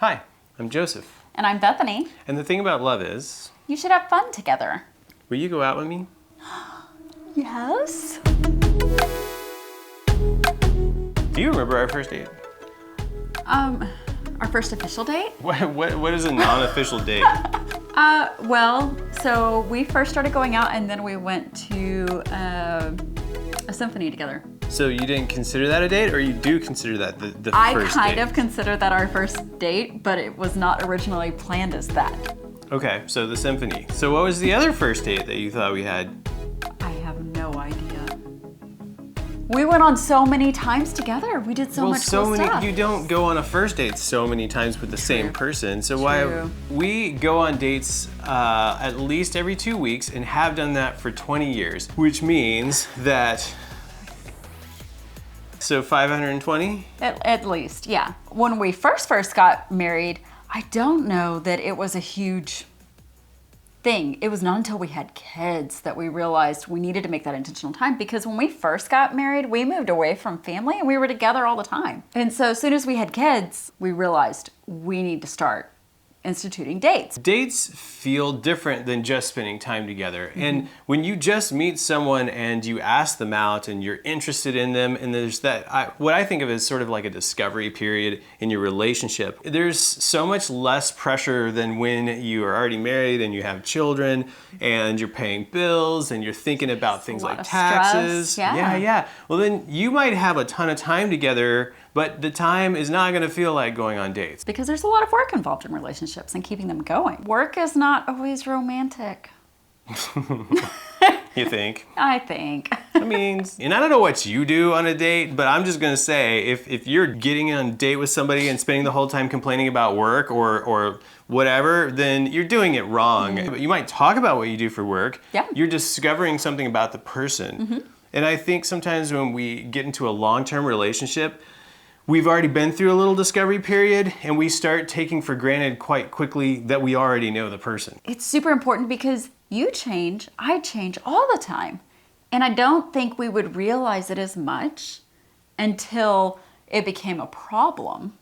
Hi, I'm Joseph. And I'm Bethany. And the thing about love is... You should have fun together. Will you go out with me? Yes. Do you remember our first date? Our first official date? What is a non-official date? Well, so we first started going out and then we went to a symphony together. So you didn't consider that a date, or you do consider that the first date? I kind of consider that our first date, but it was not originally planned as that. Okay, so the symphony. So what was the other first date that you thought we had? I have no idea. We went on so many times together. We did so much cool stuff. You don't go on a first date so many times with the same person. So why we go on dates at least every 2 weeks and have done that for 20 years, which means that. So 520? At least, yeah. When we first got married, I don't know that it was a huge thing. It was not until we had kids that we realized we needed to make that intentional time, because when we first got married, we moved away from family and we were together all the time. And so as soon as we had kids, we realized we need to start instituting dates. Dates feel different than just spending time together. Mm-hmm. And when you just meet someone and you ask them out and you're interested in them, and there's that, what I think of as sort of like a discovery period in your relationship, there's so much less pressure than when you are already married and you have children and you're paying bills and you're thinking about things like taxes. Yeah. Well, then you might have a ton of time together, but the time is not going to feel like going on dates. Because there's a lot of work involved in relationships and keeping them going. Work is not always romantic. You think? I think. I mean, and I don't know what you do on a date, but I'm just going to say, if you're getting on a date with somebody and spending the whole time complaining about work or whatever, then you're doing it wrong. Mm-hmm. You might talk about what you do for work. Yeah. You're discovering something about the person. Mm-hmm. And I think sometimes when we get into a long-term relationship, we've already been through a little discovery period, and we start taking for granted quite quickly that we already know the person. It's super important because you change, I change all the time. And I don't think we would realize it as much until it became a problem.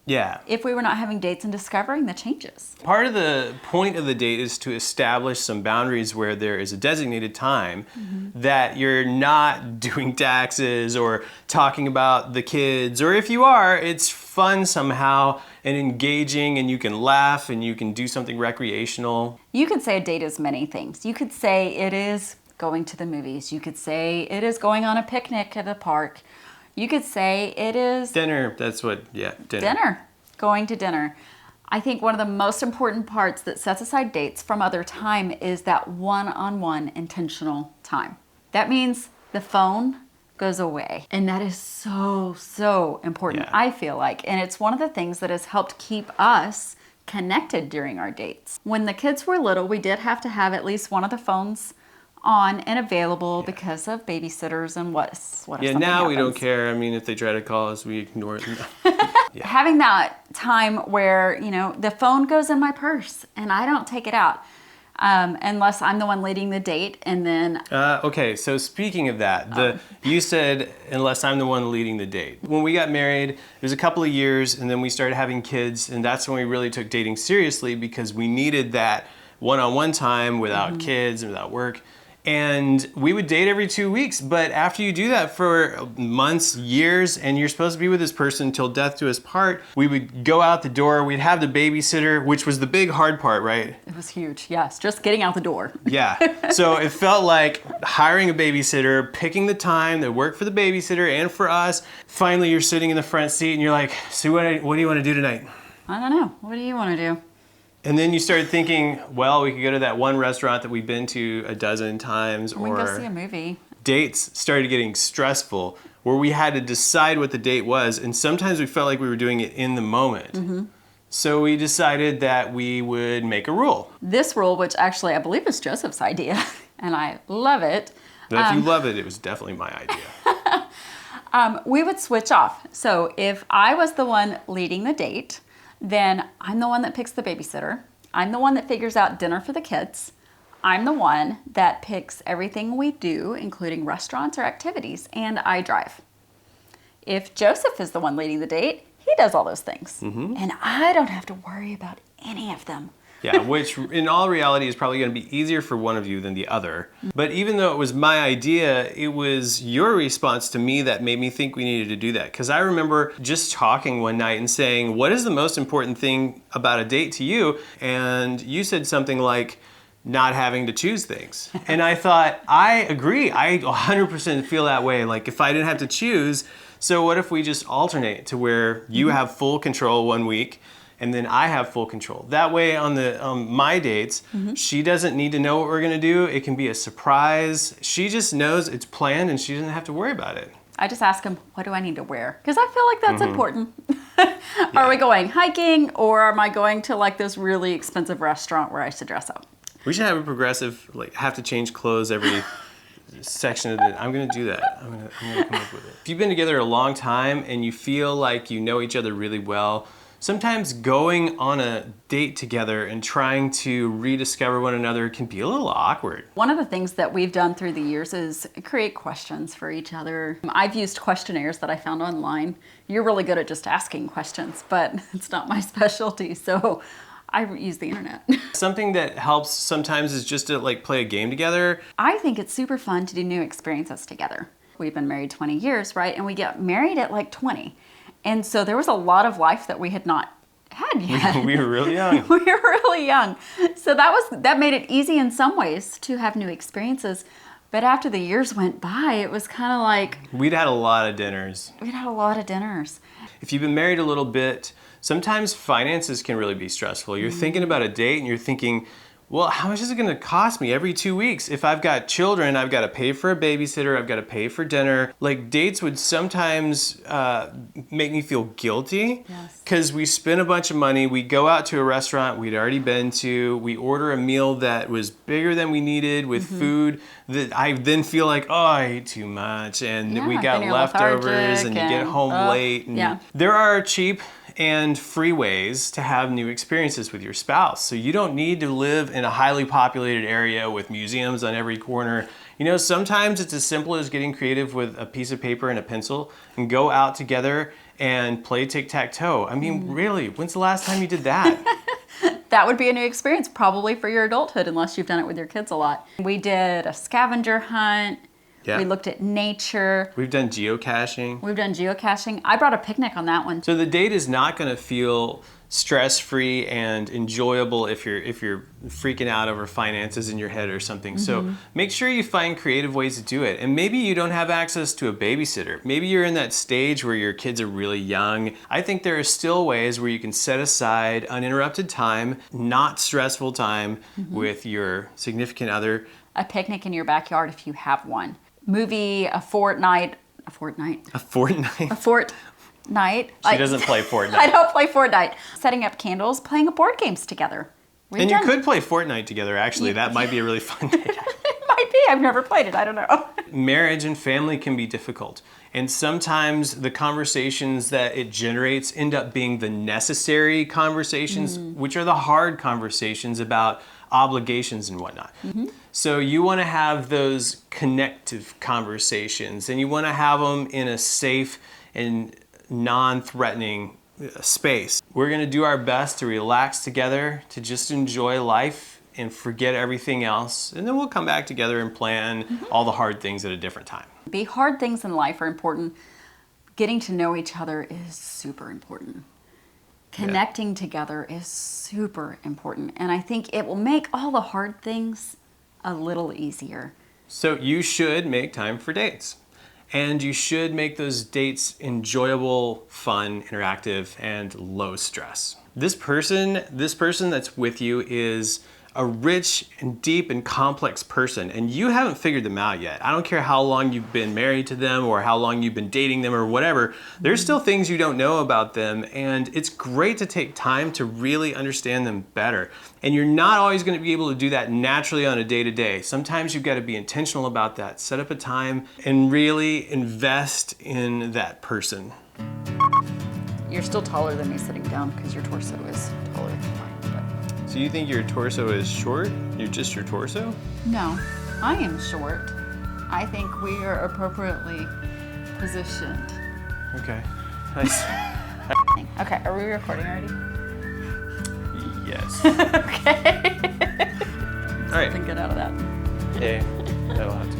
Yeah. If we were not having dates and discovering the changes. Part of the point of the date is to establish some boundaries where there is a designated time that you're not doing taxes or talking about the kids, or if you are, it's fun somehow and engaging, and you can laugh and you can do something recreational. You could say a date is many things. You could say it is going to the movies. You could say it is going on a picnic at a park. You could say it is... Dinner, dinner. Dinner, going to dinner. I think one of the most important parts that sets aside dates from other time is that one-on-one intentional time. That means the phone goes away. And that is so important, yeah. I feel like. And it's one of the things that has helped keep us connected during our dates. When the kids were little, we did have to have at least one of the phones on and available because of babysitters and what if something now happens. We don't care. I mean, if they try to call us, we ignore it. Yeah. Having that time where, the phone goes in my purse and I don't take it out unless I'm the one leading the date, and then... Okay, so speaking of that, you said, unless I'm the one leading the date. When we got married, it was a couple of years, and then we started having kids, and that's when we really took dating seriously, because we needed that one-on-one time without kids and without work. And we would date every 2 weeks, but after you do that for months, years, and you're supposed to be with this person till death do us part, we would go out the door, we'd have the babysitter, which was the big hard part, right? It was huge, yes, just getting out the door. Yeah, so it felt like hiring a babysitter, picking the time that worked for the babysitter and for us. Finally, you're sitting in the front seat and you're like, so what do you want to do tonight? I don't know, what do you want to do? And then you started thinking, well, we could go to that one restaurant that we've been to a dozen times. We can go see a movie. Dates started getting stressful, where we had to decide what the date was. And sometimes we felt like we were doing it in the moment. Mm-hmm. So we decided that we would make a rule. This rule, which actually I believe is Joseph's idea, and I love it. But if you love it was definitely my idea. We would switch off. So if I was the one leading the date, then I'm the one that picks the babysitter. I'm the one that figures out dinner for the kids. I'm the one that picks everything we do, including restaurants or activities, and I drive. If Joseph is the one leading the date, he he does all those things. And I don't have to worry about any of them. Yeah, which in all reality is probably going to be easier for one of you than the other. But even though it was my idea, it was your response to me that made me think we needed to do that. Because I remember just talking one night and saying, what is the most important thing about a date to you? And you said something like, not having to choose things. And I thought, I agree. I 100% feel that way. Like if I didn't have to choose, so what if we just alternate to where you have full control one week and then I have full control. That way on my dates, she doesn't need to know what we're gonna do. It can be a surprise. She just knows it's planned and she doesn't have to worry about it. I just ask him, what do I need to wear? Because I feel like that's important. Are we going hiking or am I going to like this really expensive restaurant where I should dress up? We should have a progressive, like have to change clothes every section of it. I'm gonna do that. I'm gonna come up with it. If you've been together a long time and you feel like you know each other really well, sometimes going on a date together and trying to rediscover one another can be a little awkward. One of the things that we've done through the years is create questions for each other. I've used questionnaires that I found online. You're really good at just asking questions, but it's not my specialty, so I use the internet. Something that helps sometimes is just to like play a game together. I think it's super fun to do new experiences together. We've been married 20 years, right? And we got married at like 20. And so there was a lot of life that we had not had yet. We were really young. We were really young. So that made it easy in some ways to have new experiences. But after the years went by, it was kind of like... We'd had a lot of dinners. If you've been married a little bit, sometimes finances can really be stressful. You're thinking about a date and you're thinking, well, how much is it going to cost me every 2 weeks? If I've got children, I've got to pay for a babysitter, I've got to pay for dinner. Like dates would sometimes make me feel guilty because we spend a bunch of money. We go out to a restaurant we'd already been to. We order a meal that was bigger than we needed with food that I then feel like, oh, I ate too much. And we got leftovers and you get home late. And there are cheap and free ways to have new experiences with your spouse. So you don't need to live in a highly populated area with museums on every corner. You know, sometimes it's as simple as getting creative with a piece of paper and a pencil and go out together and play tic-tac-toe. I mean, really, when's the last time you did that? That would be a new experience probably for your adulthood unless you've done it with your kids a lot. We did a scavenger hunt. Yeah. We looked at nature. We've done geocaching. I brought a picnic on that one. So the date is not going to feel stress-free and enjoyable if you're freaking out over finances in your head or something. So make sure you find creative ways to do it. And maybe you don't have access to a babysitter. Maybe you're in that stage where your kids are really young. I think there are still ways where you can set aside uninterrupted time, not stressful time with your significant other. A picnic in your backyard if you have one. Movie, a fortnight. She doesn't play Fortnite. I don't play Fortnite. Setting up candles, playing board games together. You could play Fortnite together, actually. That might be a really fun date. It might be. I've never played it. I don't know. Marriage and family can be difficult. And sometimes the conversations that it generates end up being the necessary conversations, which are the hard conversations about obligations and whatnot. So you want to have those connective conversations and you want to have them in a safe and non-threatening space. We're going to do our best to relax together, to just enjoy life and forget everything else. And then we'll come back together and plan all the hard things at a different time. The hard things in life are important. Getting to know each other is super important. Connecting together is super important. And I think it will make all the hard things a little easier. So you should make time for dates. And you should make those dates enjoyable, fun, interactive, and low stress. This person that's with you is a rich and deep and complex person, and you haven't figured them out yet. I don't care how long you've been married to them or how long you've been dating them or whatever. There's still things you don't know about them, and it's great to take time to really understand them better. And you're not always going to be able to do that naturally on a day-to-day. Sometimes you've got to be intentional about that. Set up a time and really invest in that person. You're still taller than me sitting down because your torso is taller than mine. So you think your torso is short? You're just your torso? No, I am short. I think we are appropriately positioned. Okay. Nice. Thanks. Okay, are we recording already? Yes. Okay. All right. Something good out of that. Yeah, that'll have to